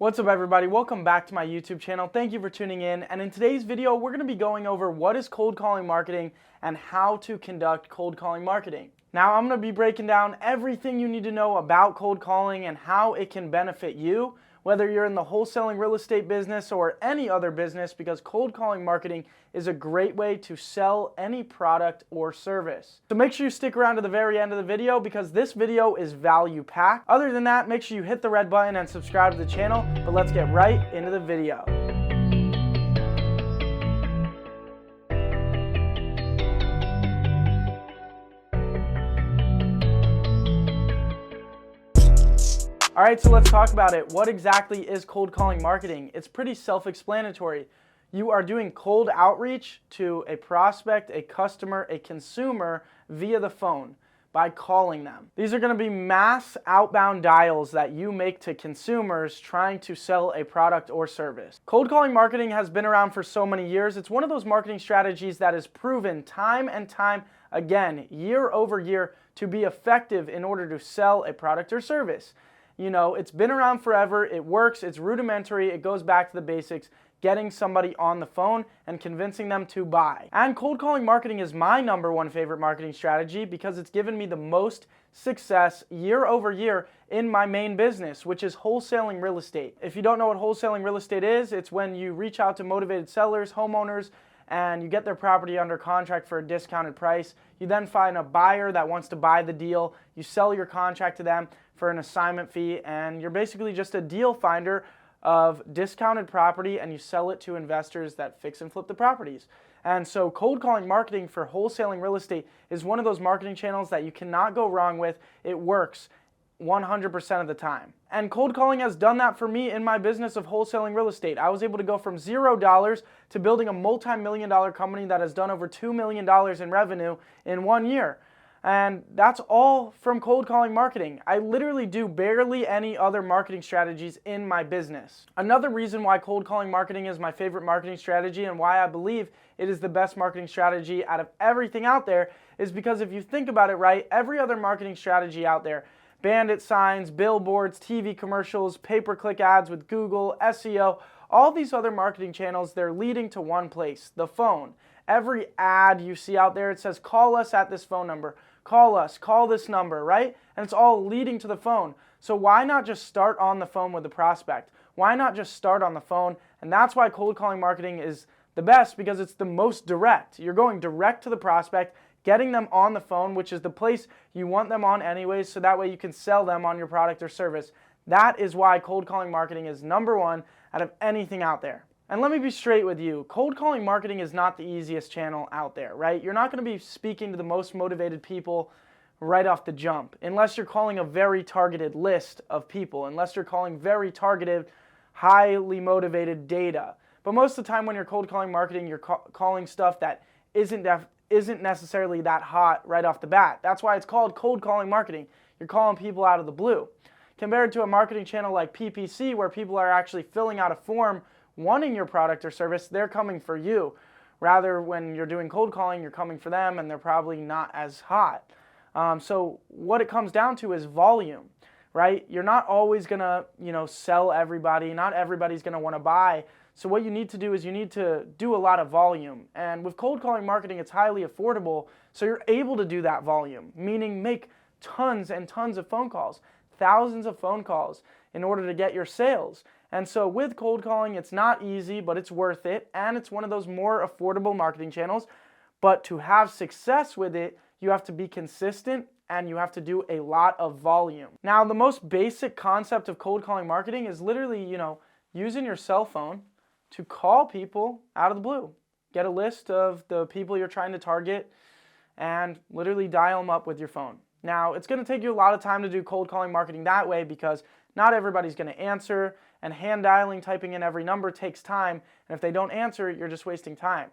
What's up everybody, welcome back to my YouTube channel. Thank you for tuning in, and in today's video we're going to be going over what is cold calling marketing and how to conduct cold calling marketing. Now I'm going to be breaking down everything you need to know about cold calling and how it can benefit you, whether you're in the wholesaling real estate business or any other business, because cold calling marketing is a great way to sell any product or service. So make sure you stick around to the very end of the video because this video is value packed. Other than that, make sure you hit the red button and subscribe to the channel, but let's get right into the video. Alright, so let's talk about it. What exactly is cold calling marketing? It's pretty self-explanatory. You are doing cold outreach to a prospect, a customer, a consumer via the phone by calling them. These are going to be mass outbound dials that you make to consumers trying to sell a product or service. Cold calling marketing has been around for so many years. It's one of those marketing strategies that is proven time and time again, year over year, to be effective in order to sell a product or service. You know, it's been around forever, it works, it's rudimentary, it goes back to the basics, getting somebody on the phone and convincing them to buy. And cold calling marketing is my #1 favorite marketing strategy because it's given me the most success year over year in my main business, which is wholesaling real estate. If you don't know what wholesaling real estate is, it's when you reach out to motivated sellers, homeowners, and you get their property under contract for a discounted price. You then find a buyer that wants to buy the deal. You sell your contract to them for an assignment fee, and you're basically just a deal finder of discounted property, and you sell it to investors that fix and flip the properties. And so cold calling marketing for wholesaling real estate is one of those marketing channels that you cannot go wrong with. It works 100% of the time. And cold calling has done that for me in my business of wholesaling real estate. I was able to go from $0 to building a multi-million-dollar company that has done over $2 million in revenue in 1 year. And that's all from cold calling marketing. I literally do barely any other marketing strategies in my business. Another reason why cold calling marketing is my favorite marketing strategy and why I believe it is the best marketing strategy out of everything out there is because if you think about it right, every other marketing strategy out there, bandit signs, billboards, TV commercials, pay-per-click ads with Google, SEO, all these other marketing channels, they're leading to one place, the phone. Every ad you see out there, it says, call us at this phone number. Call us, call this number, right? And it's all leading to the phone. So why not just start on the phone with the prospect? Why not just start on the phone? And that's why cold calling marketing is the best, because it's the most direct. You're going direct to the prospect, getting them on the phone, which is the place you want them on anyways, so that way you can sell them on your product or service. That is why cold calling marketing is #1 out of anything out there. And let me be straight with you, cold calling marketing is not the easiest channel out there, right? You're not going to be speaking to the most motivated people right off the jump, unless you're calling a very targeted list of people, unless you're calling very targeted, highly motivated data. But most of the time when you're cold calling marketing, you're calling stuff that isn't necessarily that hot right off the bat. That's why it's called cold calling marketing. You're calling people out of the blue. Compared to a marketing channel like PPC, where people are actually filling out a form wanting your product or service, they're coming for you. Rather, when you're doing cold calling, you're coming for them and they're probably not as hot. So what it comes down to is volume, right? You're not always gonna, sell everybody. Not everybody's gonna want to buy. So what you need to do is you need to do a lot of volume. And with cold calling marketing, it's highly affordable. So you're able to do that volume, meaning make tons and tons of phone calls, thousands of phone calls in order to get your sales. And so with cold calling, it's not easy, but it's worth it. And it's one of those more affordable marketing channels. But to have success with it, you have to be consistent and you have to do a lot of volume. Now, the most basic concept of cold calling marketing is literally, using your cell phone to call people out of the blue. Get a list of the people you're trying to target and literally dial them up with your phone. Now, it's going to take you a lot of time to do cold calling marketing that way because not everybody's going to answer, and hand dialing, typing in every number takes time, and if they don't answer, you're just wasting time.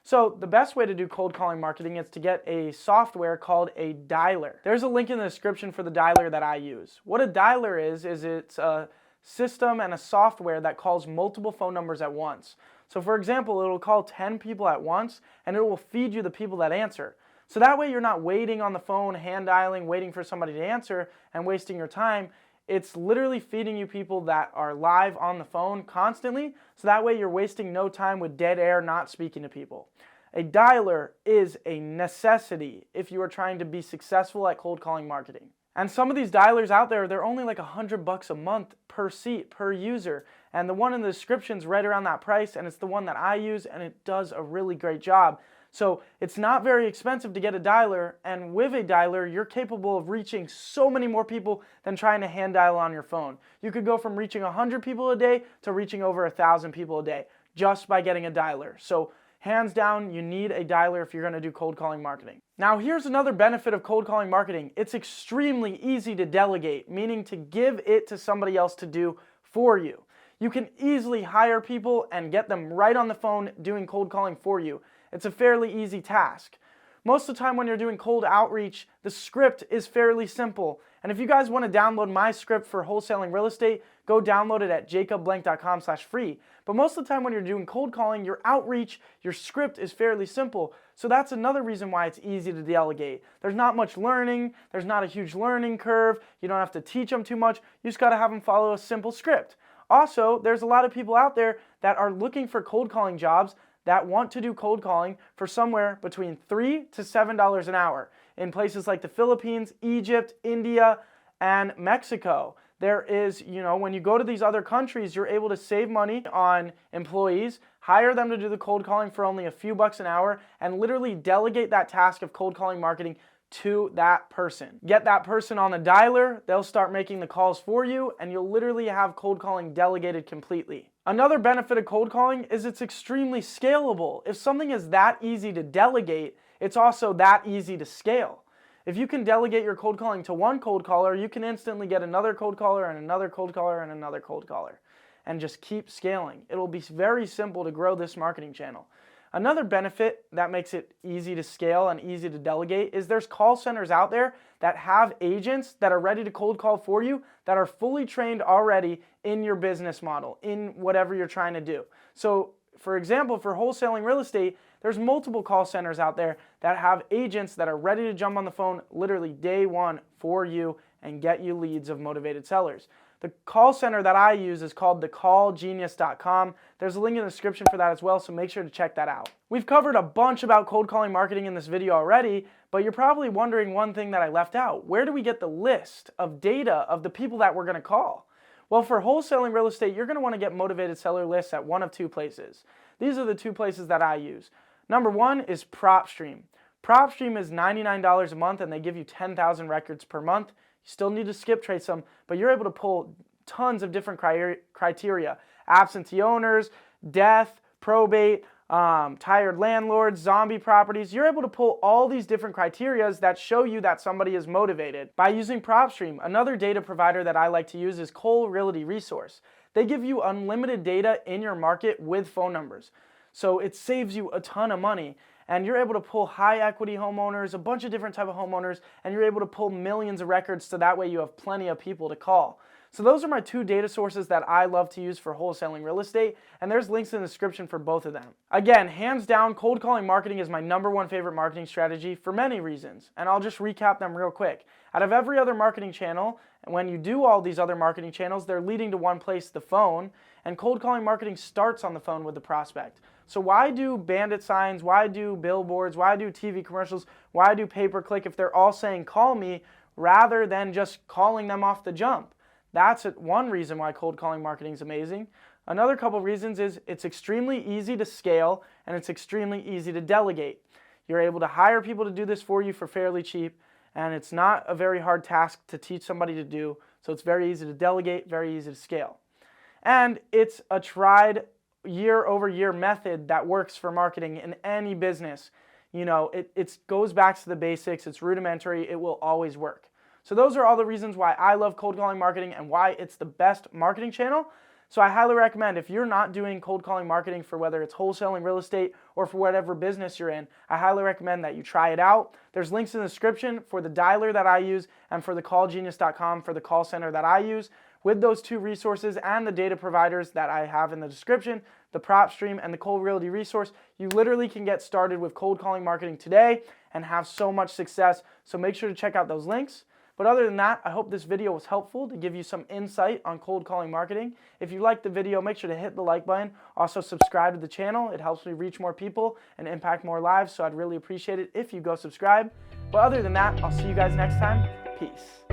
So the best way to do cold calling marketing is to get a software called a dialer. There's a link in the description for the dialer that I use. What a dialer is it's a system and a software that calls multiple phone numbers at once. So for example, it'll call 10 people at once, and it will feed you the people that answer. So that way you're not waiting on the phone, hand dialing, waiting for somebody to answer and wasting your time. It's literally feeding you people that are live on the phone constantly, so that way you're wasting no time with dead air not speaking to people. A dialer is a necessity if you are trying to be successful at cold calling marketing. And some of these dialers out there, they're only like $100 a month per seat, per user. And the one in the description's right around that price, and it's the one that I use, and it does a really great job. So it's not very expensive to get a dialer, and with a dialer, you're capable of reaching so many more people than trying to hand dial on your phone. You could go from reaching 100 people a day to reaching over 1,000 people a day just by getting a dialer. So hands down, you need a dialer if you're going to do cold calling marketing. Now, here's another benefit of cold calling marketing. It's extremely easy to delegate, meaning to give it to somebody else to do for you. You can easily hire people and get them right on the phone doing cold calling for you. It's a fairly easy task. Most of the time when you're doing cold outreach, the script is fairly simple. And if you guys want to download my script for wholesaling real estate, go download it at jacobblank.com/free. But most of the time when you're doing cold calling, your outreach, your script is fairly simple. So that's another reason why it's easy to delegate. There's not much learning. There's not a huge learning curve. You don't have to teach them too much. You just got to have them follow a simple script. Also, there's a lot of people out there that are looking for cold calling jobs that want to do cold calling for somewhere between $3 to $7 an hour in places like the Philippines, Egypt, India, and Mexico. There is, when you go to these other countries, you're able to save money on employees, hire them to do the cold calling for only a few bucks an hour, and literally delegate that task of cold calling marketing to that person. Get that person on the dialer, they'll start making the calls for you, and you'll literally have cold calling delegated completely. Another benefit of cold calling is it's extremely scalable. If something is that easy to delegate, it's also that easy to scale. If you can delegate your cold calling to one cold caller, you can instantly get another cold caller and another cold caller and another cold caller, and just keep scaling. It'll be very simple to grow this marketing channel. Another benefit that makes it easy to scale and easy to delegate is there's call centers out there that have agents that are ready to cold call for you that are fully trained already in your business model, in whatever you're trying to do. So, for example, for wholesaling real estate, there's multiple call centers out there that have agents that are ready to jump on the phone literally day one for you and get you leads of motivated sellers. The call center that I use is called thecallgenius.com. There's a link in the description for that as well, so make sure to check that out. We've covered a bunch about cold calling marketing in this video already, but you're probably wondering one thing that I left out. Where do we get the list of data of the people that we're going to call? Well, for wholesaling real estate, you're going to want to get motivated seller lists at one of two places. These are the two places that I use. Number one is PropStream. PropStream is $99 a month, and they give you 10,000 records per month. You still need to skip trace them, but you're able to pull tons of different criteria. Absentee owners, death, probate, tired landlords, zombie properties. You're able to pull all these different criterias that show you that somebody is motivated by using PropStream. Another data provider that I like to use is Cole Realty Resource. They give you unlimited data in your market with phone numbers. So it saves you a ton of money. And you're able to pull high equity homeowners, a bunch of different type of homeowners, and you're able to pull millions of records so that way you have plenty of people to call. So those are my two data sources that I love to use for wholesaling real estate, and there's links in the description for both of them. Again, hands down, cold calling marketing is my #1 favorite marketing strategy for many reasons, and I'll just recap them real quick. Out of every other marketing channel, when you do all these other marketing channels, they're leading to one place, the phone, and cold calling marketing starts on the phone with the prospect. So why do bandit signs, why do billboards, why do TV commercials, why do pay-per-click if they're all saying call me rather than just calling them off the jump? That's one reason why cold calling marketing is amazing. Another couple reasons is it's extremely easy to scale and it's extremely easy to delegate. You're able to hire people to do this for you for fairly cheap, and it's not a very hard task to teach somebody to do, so it's very easy to delegate, very easy to scale. And it's a tried year-over-year method that works for marketing in any business. It goes back to the basics, it's rudimentary, it will always work. So those are all the reasons why I love cold calling marketing and why it's the best marketing channel. So I highly recommend, if you're not doing cold calling marketing for whether it's wholesaling real estate or for whatever business you're in, I highly recommend that you try it out. There's links in the description for the dialer that I use and for the callgenius.com for the call center that I use. With those two resources and the data providers that I have in the description, the PropStream and the Cole Realty Resource, you literally can get started with cold calling marketing today and have so much success. So make sure to check out those links. But other than that, I hope this video was helpful to give you some insight on cold calling marketing. If you liked the video, make sure to hit the like button. Also subscribe to the channel. It helps me reach more people and impact more lives, so I'd really appreciate it if you go subscribe. But other than that, I'll see you guys next time. Peace.